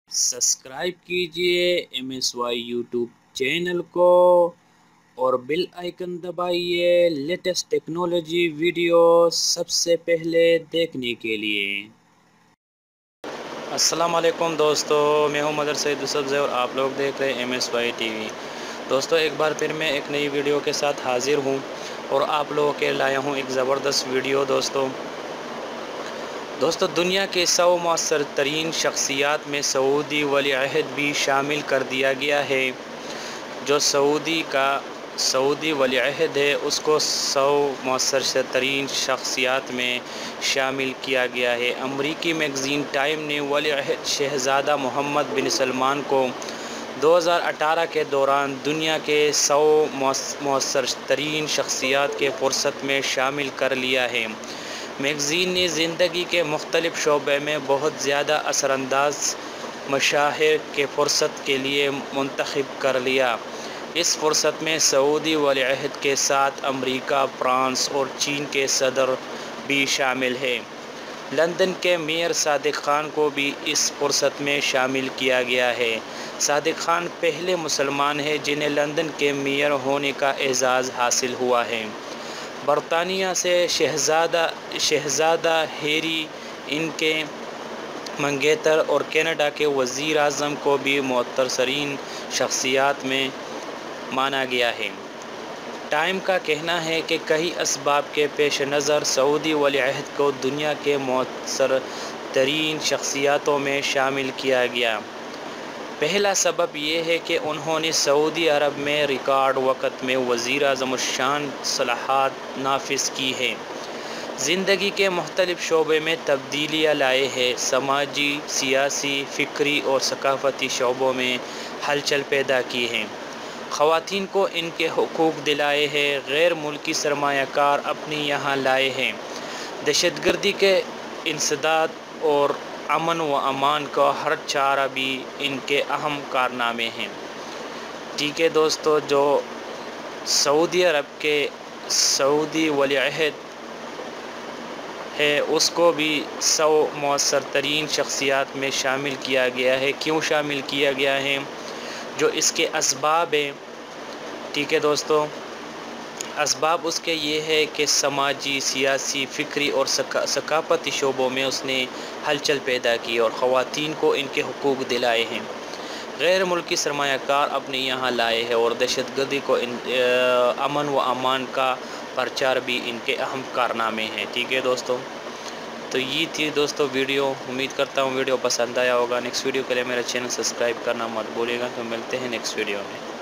Subscribe कीजिए MSY YouTube channel को और बेल आइकन दबाइए लेटेस्ट टेक्नोलॉजी वीडियो सबसे पहले देखने के लिए। अस्सलाम वालेकुम दोस्तों, मैं हूं मदर सैयद यूसुफ और आप लोग देख रहे हैं MSY TV। दोस्तों, एक बार फिर मैं एक नई वीडियो के साथ हाज़िर हूं और आप लोगों के लाया हूं एक ज़बरदस्त वीडियो। दोस्तों दुनिया के 100 मौसर तरीन शख्सियात में सऊदी वली अहद भी शामिल कर दिया गया है। जो सऊदी वली अहद है उसको 100 मौसर तरीन शख्सियात में शामिल किया गया है। अमरीकी मैगज़ीन टाइम ने वली अहद शहज़ादा मोहम्मद बिन सलमान को 2018 के दौरान दुनिया के 100 मौसर तरीन शख्सियात के फुर्सत में शामिल कर लिया है। मैगज़ीन ने ज़िंदगी के मुख्तलिफ़ शोबे में बहुत ज़्यादा असरअंदाज मशाहिर के फुर्सत के लिए मुंतखब कर लिया। इस फुर्सत में सऊदी वली अहद के साथ अमरीका, फ्रांस और चीन के सदर भी शामिल हैं। लंदन के मेयर सादिक खान को भी इस फुर्सत में शामिल किया गया है। सादिक खान पहले मुसलमान हैं जिन्हें लंदन के मेयर होने का एजाज़ हासिल हुआ है। बरतानिया से शहज़ादा हैरी, इनके मंगेतर और कनाडा के वज़ीर आज़म को भी मुअत्तरीन शख्सियात में माना गया है। टाइम का कहना है कि कई असबाब के पेश नज़र सऊदी वली अहद को दुनिया के मुअत्तर तरीन शख्सियातों में शामिल किया गया। पहला सबब यह है कि उन्होंने सऊदी अरब में रिकॉर्ड वक़्त में वज़ीर आज़म शान सलाहत नाफिज की है। ज़िंदगी के मुख्तलिफ़ शोबे में तब्दीलियाँ लाए हैं। समाजी, सियासी, फ़िक्री और सकाफ़ती शोबों में हलचल पैदा की हैं। ख़वातीन को इनके हुकूक़ दिलाए हैं। गैर मुल्की सरमायाकार अपने यहाँ लाए हैं। दहशतगर्दी के इंसदाद और अमन व अमान का हर चारा भी इनके अहम कारनामे हैं। ठीक है दोस्तों, जो सऊदी अरब के सऊदी वली अहद है उसको भी 100 मौसर तरीन शख्सियात में शामिल किया गया है। क्यों शामिल किया गया है, जो इसके असबाब हैं। ठीक है दोस्तों, असबाब उसके ये है कि समाजी, सियासी, फ़िक्री और सकाफ़ती शोबों में उसने हलचल पैदा की और ख़वातीन को इनके हुकूक़ दिलाए हैं। गैर मुल्की सरमायाकार अपने यहाँ लाए हैं और दहशतगर्दी को अमन व अमान का प्रचार भी इनके अहम कारनामे हैं। ठीक है दोस्तों, तो ये थी दोस्तों वीडियो। उम्मीद करता हूँ वीडियो पसंद आया होगा। नेक्स्ट वीडियो के लिए मेरा चैनल सब्सक्राइब करना मत भूलिएगा। तो मिलते हैं नेक्स्ट वीडियो में।